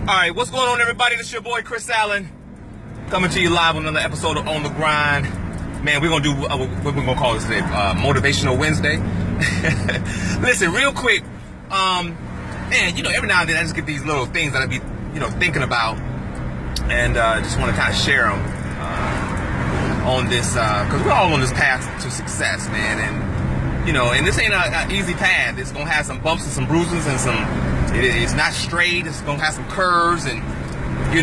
Alright, what's going on, everybody? This is your boy Chris Allen, coming to you live on another episode of On the Grind. Man, we're gonna do what we're gonna call this today, Motivational Wednesday. Listen, real quick, man, every now and then I just get these little things that I be, thinking about, and just want to kind of share them on this, because we're all on this path to success, man, and this ain't an easy path. It's gonna have some bumps and some bruises and it's not straight. It's gonna have some curves and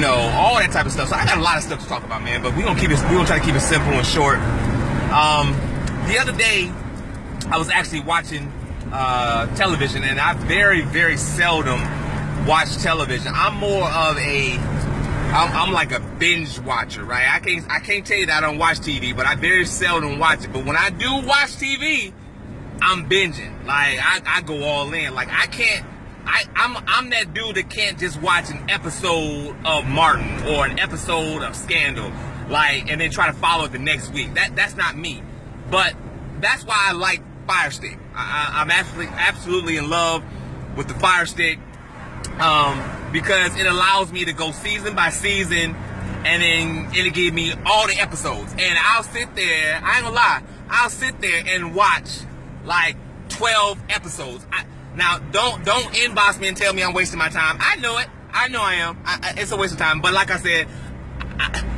all that type of stuff. So I got a lot of stuff to talk about, man. But we're gonna try to keep it simple and short. The other day, I was actually watching television, and I very, very seldom watch television. I'm more of I'm like a binge watcher, right? I can't tell you that I don't watch TV, but I very seldom watch it. But when I do watch TV, I'm binging. Like I go all in. Like I'm that dude that can't just watch an episode of Martin or an episode of Scandal, and then try to follow it the next week. That's not me. But that's why I like Fire Stick. I'm absolutely in love with the Fire Stick, because it allows me to go season by season, and then it'll give me all the episodes. And I'll sit there, I ain't gonna lie, I'll sit there and watch like 12 episodes. Now, don't inbox me and tell me I'm wasting my time. I know it. I know I am. It's a waste of time. But like I said,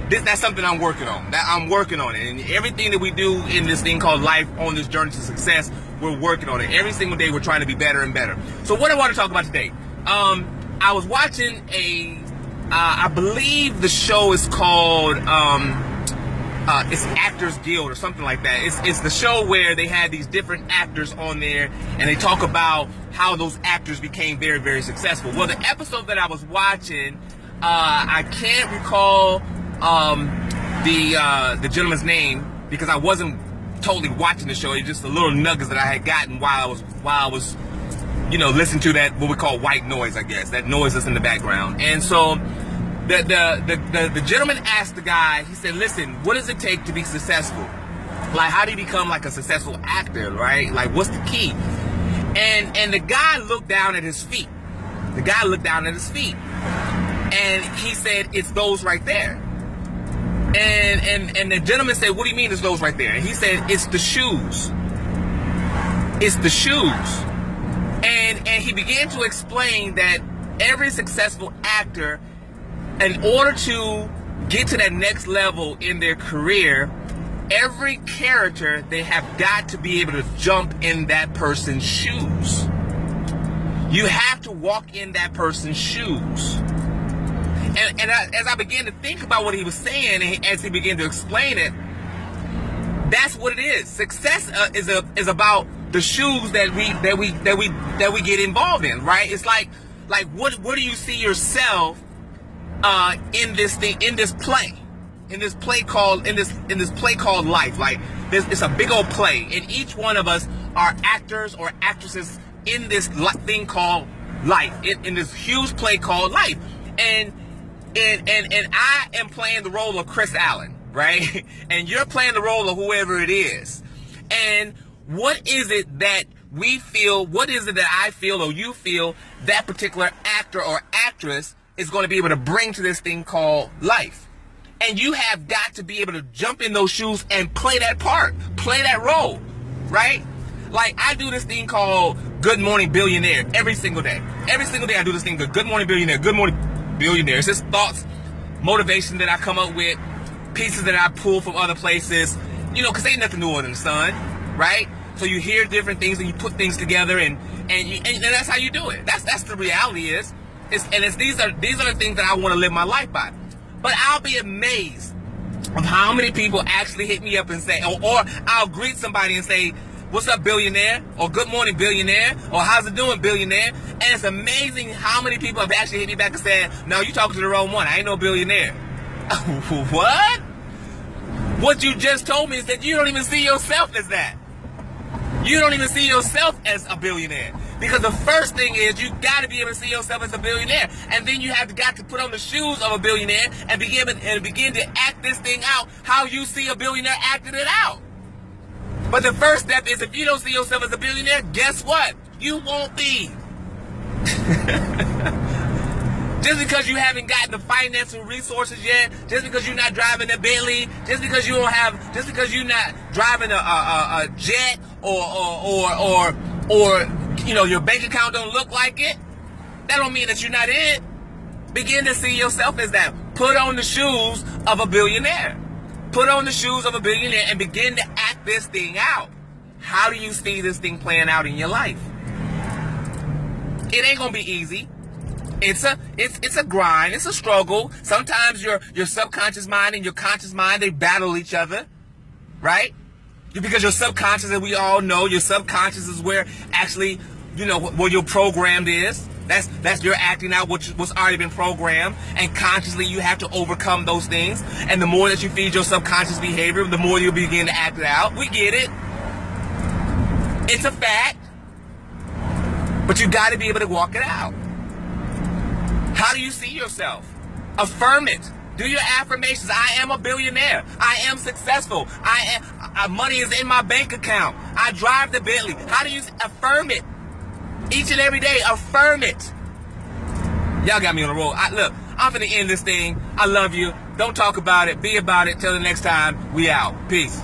that's something I'm working on. I'm working on it. And everything that we do in this thing called life, on this journey to success, we're working on it. Every single day, we're trying to be better and better. So what I want to talk about today, I was watching I believe the show is called, it's Actors Guild or something like that. It's the show where they had these different actors on there, and they talk about how those actors became very, very successful. Well, the episode that I was watching, I can't recall the gentleman's name because I wasn't totally watching the show. It's just the little nuggets that I had gotten while I was listening to that, what we call white noise, I guess, that noise that's in the background. And so the gentleman asked the guy, he said, listen, what does it take to be successful? Like, how do you become like a successful actor, right? Like, what's the key? And the guy looked down at his feet. And he said, it's those right there. And the gentleman said, what do you mean it's those right there? And he said, it's the shoes. It's the shoes. And he began to explain that every successful actor, in order to get to that next level in their career, every character, they have got to be able to jump in that person's shoes. You have to walk in that person's shoes. And as I began to think about what he was saying, and as he began to explain it, that's what it is. Success is about the shoes that we get involved in, right? It's like what do you see yourself in this play called life? Like it's a big old play, and each one of us are actors or actresses in this thing called life, in this huge play called life. And I am playing the role of Chris Allen, right? And you're playing the role of whoever it is. And what is it that we feel, what is it that I feel or you feel that particular actor or actress is going to be able to bring to this thing called life? And you have got to be able to jump in those shoes and play that part, play that role, right? Like, I do this thing called Good Morning Billionaire every single day. Every single day I do this thing called Good Morning Billionaire, Good Morning Billionaire. It's just thoughts, motivation that I come up with, pieces that I pull from other places, because ain't nothing newer than the sun, right? So you hear different things and you put things together, and that's how you do it. That's the reality is. These are the things that I want to live my life by. But I'll be amazed of how many people actually hit me up and say, or I'll greet somebody and say, what's up, billionaire? Or good morning, billionaire? Or how's it doing, billionaire? And it's amazing how many people have actually hit me back and said, no, you talking to the wrong one. I ain't no billionaire. What? What you just told me is that you don't even see yourself as that. You don't even see yourself as a billionaire. Because the first thing is you got to be able to see yourself as a billionaire. And then you have got to put on the shoes of a billionaire and begin to act this thing out how you see a billionaire acting it out. But the first step is, if you don't see yourself as a billionaire, guess what? You won't be. Just because you haven't gotten the financial resources yet, just because you're not driving a Bentley, just because you're not driving a jet or your bank account don't look like it, that don't mean that you're not it. Begin to see yourself as that. Put on the shoes of a billionaire. Put on the shoes of a billionaire and begin to act this thing out. How do you see this thing playing out in your life? It ain't gonna be easy. It's a grind. It's a struggle. Sometimes your subconscious mind and your conscious mind, they battle each other, right? Because your subconscious, as we all know, your subconscious is where actually, where your programmed is. That's you're acting out what's already been programmed, and consciously you have to overcome those things. And the more that you feed your subconscious behavior, the more you'll begin to act it out. We get it. It's a fact. But you got to be able to walk it out. How do you see yourself? Affirm it. Do your affirmations. I am a billionaire. I am successful. Money is in my bank account. I drive the Bentley. How do you affirm it? Each and every day, affirm it. Y'all got me on the roll. Look, I'm finna end this thing. I love you. Don't talk about it. Be about it. Till the next time, we out. Peace.